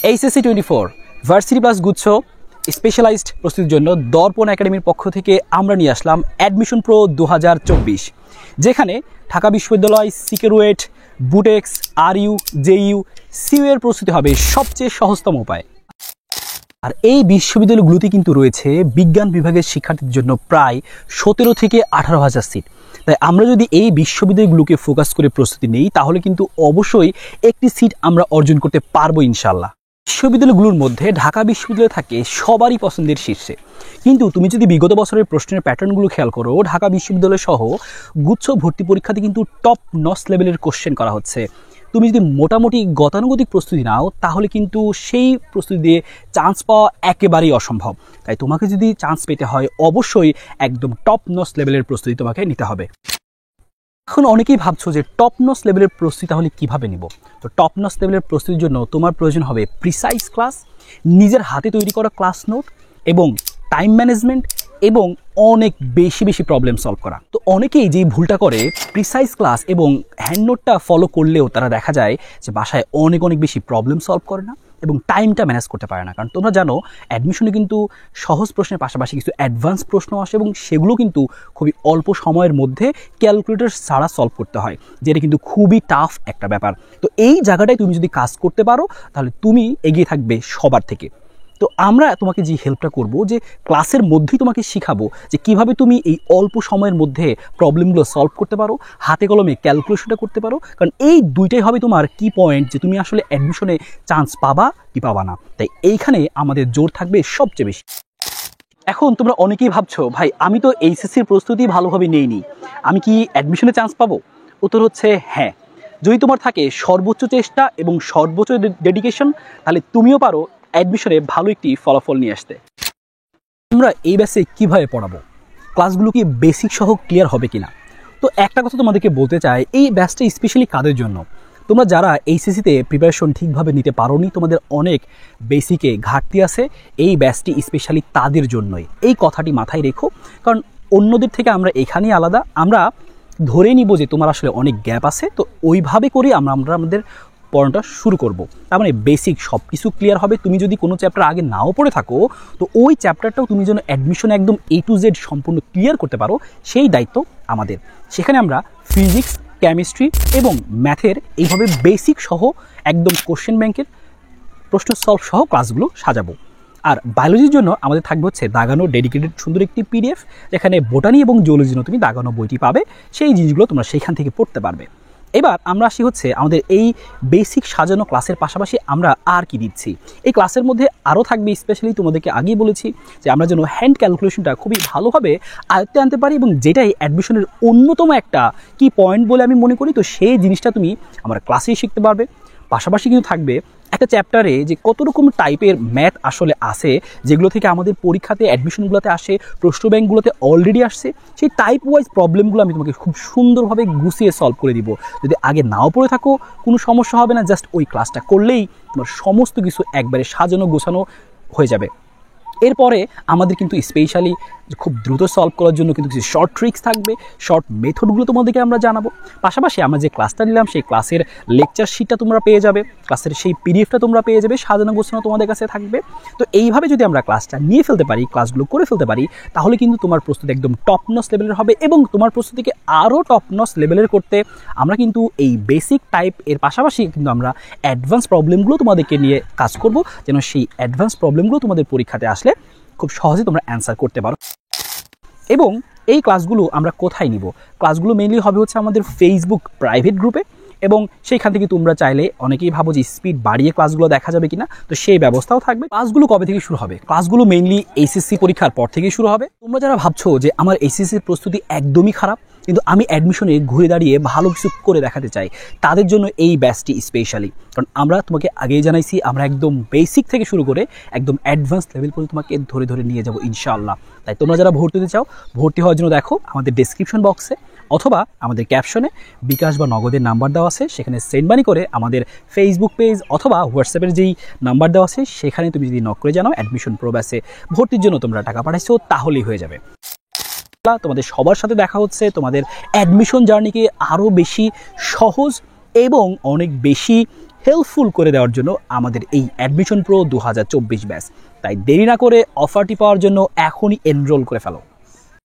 HSC 24 varsity plus গুচ্ছ specialised প্রস্তুতির জন্য দর্পণ একাডেমির পক্ষ থেকে আমরা নিয়ে আসলাম অ্যাডমিশন প্রো 2024, যেখানে ঢাকা বিশ্ববিদ্যালয়, সিকেরুয়েট, বুটেক্স, আরইউ, জেইউ, সিইউ এর প্রস্তুতি হবে সবচেয়ে সহজতম উপায়। আর এই বিশ্ববিদ্যালয়গুলোতে কিন্তু রয়েছে বিজ্ঞান বিভাগের শিক্ষার্থীদের জন্য প্রায় 17 থেকে 18,000 সিট। তাই আমরা যদি এই বিশ্ববিদ্যালয়গুলোকে ফোকাস করে প্রস্তুতি নেই, তাহলে কিন্তু অবশ্যই একটি সিট আমরা অর্জন করতে পারবো ইনশাল্লাহ। বিশ্ববিদ্যালয়গুলোর মধ্যে ঢাকা বিশ্ববিদ্যালয় থাকে সবারই পছন্দের শীর্ষে, কিন্তু তুমি যদি বিগত বছরের প্রশ্নের প্যাটার্নগুলো খেয়াল করো, ঢাকা বিশ্ববিদ্যালয় সহ গুচ্ছ ভর্তি পরীক্ষাতে কিন্তু টপ নচ লেভেলের কোশ্চেন করা হচ্ছে। তুমি যদি মোটামুটি গতানুগতিক প্রস্তুতি নাও, তাহলে কিন্তু সেই প্রস্তুতি দিয়ে চান্স পাওয়া একেবারেই অসম্ভব। তাই তোমাকে যদি চান্স পেতে হয়, অবশ্যই একদম টপ নচ লেভেলের প্রস্তুতি তোমাকে নিতে হবে। এখন অনেকেই ভাবছো যে টপ নচ লেভেলের প্রস্তুতি তাহলে কীভাবে নিব। তো টপ নচ লেভেলের প্রস্তুতির জন্য তোমার প্রয়োজন হবে প্রিসাইজ ক্লাস, নিজের হাতে তৈরি করা ক্লাস নোট এবং টাইম ম্যানেজমেন্ট এবং অনেক বেশি বেশি প্রবলেম সলভ করা। তো অনেকেই যেই ভুলটা করে, প্রিসাইজ ক্লাস এবং হ্যান্ড নোটটা ফলো করলেও তারা দেখা যায় যে বাসায় অনেক অনেক বেশি প্রবলেম সলভ করে না এবং টাইমটা ম্যানেজ করতে পারে না। কারণ তোমরা জানো অ্যাডমিশনে কিন্তু সহজ প্রশ্নের পাশাপাশি কিছু অ্যাডভান্স প্রশ্ন আসে এবং সেগুলো কিন্তু খুবই অল্প সময়ের মধ্যে ক্যালকুলেটর ছাড়া সলভ করতে হয়, যেটা কিন্তু খুবই টাফ একটা ব্যাপার। তো এই জায়গাটায় তুমি যদি কাজ করতে পারো, তাহলে তুমি এগিয়ে থাকবে সবার থেকে। তো আমরা তোমাকে যে হেল্পটা করব, যে ক্লাসের মধ্যেই তোমাকে শিখাবো যে কিভাবে তুমি এই অল্প সময়ের মধ্যে প্রবলেমগুলো সলভ করতে পারো, হাতে কলমে ক্যালকুলেশনটা করতে পারো। কারণ এই দুইটাই হবে তোমার কি পয়েন্ট, যে তুমি আসলে অ্যাডমিশনে চান্স পাবা কি পাবা না। তাই এইখানে আমাদের জোর থাকবে সবচেয়ে বেশি। এখন তোমরা অনেকেই ভাবছো, ভাই আমি তো এইচএসসির প্রস্তুতি ভালোভাবে নেইনি, আমি কি অ্যাডমিশনে চান্স পাবো? উত্তর হচ্ছে হ্যাঁ। যদি তোমার থাকে সর্বোচ্চ চেষ্টা এবং সর্বোচ্চ ডেডিকেশন, তাহলে তুমিও পারো অ্যাডমিশনে ভালো একটি ফলাফল নিয়ে আসতে। আমরা এই ব্যাচে কীভাবে পড়াবো, ক্লাসগুলো কি বেসিক সহ ক্লিয়ার হবে কিনা? তো একটা কথা তোমাদেরকে বলতে চাই, এই ব্যাচটা স্পেশালি কাদের জন্য? তোমরা যারা এইচএসসিতে প্রিপারেশন ঠিকভাবে নিতে পারোনি, তোমাদের অনেক বেসিকে ঘাটতি আছে, এই ব্যাচটি স্পেশালি তাদের জন্যই। এই কথাটি মাথায় রেখো, কারণ অন্যদের থেকে আমরা এখানেই আলাদা। আমরা ধরে নিব যে তোমার আসলে অনেক গ্যাপ আছে, তো ওইভাবে করে আমরা আমাদের পড়াটা শুরু করব। তার মানে বেসিক সব কিছু ক্লিয়ার হবে। তুমি যদি কোনো চ্যাপ্টার আগে নাও পড়ে থাকো, তো ওই চ্যাপ্টারটাও তুমি যেন অ্যাডমিশনে একদম A to Z সম্পূর্ণ ক্লিয়ার করতে পারো, সেই দায়িত্ব আমাদের। সেখানে আমরা ফিজিক্স, কেমিস্ট্রি এবং ম্যাথের এইভাবে বেসিক সহ একদম কোশ্চেন ব্যাংকের প্রশ্ন সলভ সহ ক্লাসগুলো সাজাবো। আর বায়োলজির জন্য আমাদের থাকবে হচ্ছে দাগানো ডেডিকেটেড সুন্দর একটি PDF, যেখানে বোটানি এবং জুলজির জন্য তুমি দাগানো বইটি পাবে। সেই জিনিসগুলো তোমরা সেইখান থেকে পড়তে পারবে। এবার আমরা আসি হচ্ছে আমাদের এই বেসিক সাজানো ক্লাসের পাশাপাশি আমরা আর কি দিচ্ছি। এই ক্লাসের মধ্যে আরও থাকবে, স্পেশালি তোমাদেরকে আগেই বলেছি যে আমরা যেন হ্যান্ড ক্যালকুলেশনটা খুবই ভালোভাবে আয়ত্তে আনতে পারি, এবং যেটাই অ্যাডমিশনের অন্যতম একটা কি পয়েন্ট বলে আমি মনে করি। তো সেই জিনিসটা তুমি আমার ক্লাসেই শিখতে পারবে। পাশাপাশি কিন্তু থাকবে একটা চ্যাপ্টারে যে কত রকম টাইপের ম্যাথ আসলে আসে, যেগুলো থেকে আমাদের পরীক্ষাতে অ্যাডমিশনগুলোতে আসে, প্রশ্ন ব্যাংকগুলোতে অলরেডি আসছে। সেই টাইপ ওয়াইজ প্রবলেমগুলো আমি তোমাকে খুব সুন্দরভাবে গুছিয়ে সলভ করে দিব। যদি আগে নাও পড়ে থাকো, কোনো সমস্যা হবে না, জাস্ট ওই ক্লাসটা করলেই তোমার সমস্ত কিছু একবারে সাজানো গোছানো হয়ে যাবে। এরপরে আমাদের কিন্তু স্পেশালি খুব দ্রুত সলভ করার জন্য কিন্তু কিছু শর্ট ট্রিক্স থাকবে, শর্ট মেথডগুলো তোমাদেরকে আমরা জানাবো। পাশাপাশি আমরা যে ক্লাসটা নিলাম, সেই ক্লাসের লেকচার শিটটা তোমরা পেয়ে যাবে, ক্লাসের সেই PDFটা তোমরা পেয়ে যাবে, সাজানো গোছানো তোমাদের কাছে থাকবে। তো এইভাবে যদি আমরা ক্লাসটা নিয়ে ফেলতে পারি, ক্লাসগুলো করে ফেলতে পারি, তাহলে কিন্তু তোমার প্রস্তুতি একদম টপ নচ লেভেলের হবে। এবং তোমার প্রস্তুতিকে আরও টপ নচ লেভেলের করতে আমরা কিন্তু এই বেসিক টাইপ এর পাশাপাশি কিন্তু আমরা অ্যাডভান্স প্রবলেমগুলো তোমাদেরকে নিয়ে কাজ করব, যেন সেই অ্যাডভান্স প্রবলেমগুলো তোমাদের পরীক্ষাতে আসলে খুব সহজে তোমরা অ্যান্সার করতে পারো। এবং এই ক্লাসগুলো আমরা কোথায় নিব? ক্লাসগুলো মেইনলি হবে হচ্ছে আমাদের ফেসবুক প্রাইভেট গ্রুপে, এবং সেইখান থেকে তোমরা চাইলে, অনেকেই ভাবো যে স্পিড বাড়িয়ে ক্লাসগুলো দেখা যাবে কিনা, তো সেই ব্যবস্থাও থাকবে। ক্লাসগুলো কবে থেকে শুরু হবে? ক্লাসগুলো মেইনলি এইচএসসি পরীক্ষার পর থেকেই শুরু হবে। তোমরা যারা ভাবছো যে আমার এইচএসসির প্রস্তুতি একদমই খারাপ, কিন্তু আমি অ্যাডমিশনে ঘুরে দাঁড়িয়ে ভালো কিছু করে দেখাতে চাই, তাদের জন্য এই ব্যাচটি স্পেশালি। কারণ আমরা তোমাকে আগেই জানাইছি, আমরা একদম বেসিক থেকে শুরু করে একদম অ্যাডভান্স লেভেল পর্যন্ত তোমাকে ধরে ধরে নিয়ে যাবো ইনশাআল্লাহ। তাই তোমরা যারা ভর্তি হতে চাও, ভর্তি হওয়ার জন্য দেখো আমাদের ডেসক্রিপশন বক্সে অথবা আমাদের ক্যাপশনে বিকাশ বা নগদের নাম্বার দেওয়া আছে, সেখানে সেন্ড মানি করে আমাদের ফেসবুক পেজ অথবা হোয়াটসঅ্যাপের যেই নাম্বার দেওয়া আছে, সেখানে তুমি যদি নক করে জানাও অ্যাডমিশন প্রো ব্যাচে ভর্তির জন্য তোমরা টাকা পাঠাইছো, তাহলেই হয়ে যাবে। তোমাদের সবার সাথে দেখা হচ্ছে, তোমাদের অ্যাডমিশন জার্নিকে আরও বেশি সহজ এবং অনেক বেশি হেল্পফুল করে দেওয়ার জন্য আমাদের এই অ্যাডমিশন প্রো 2024 ব্যাচ। তাই দেরি না করে অফারটি পাওয়ার জন্য এখনই এনরোল করে ফেলো।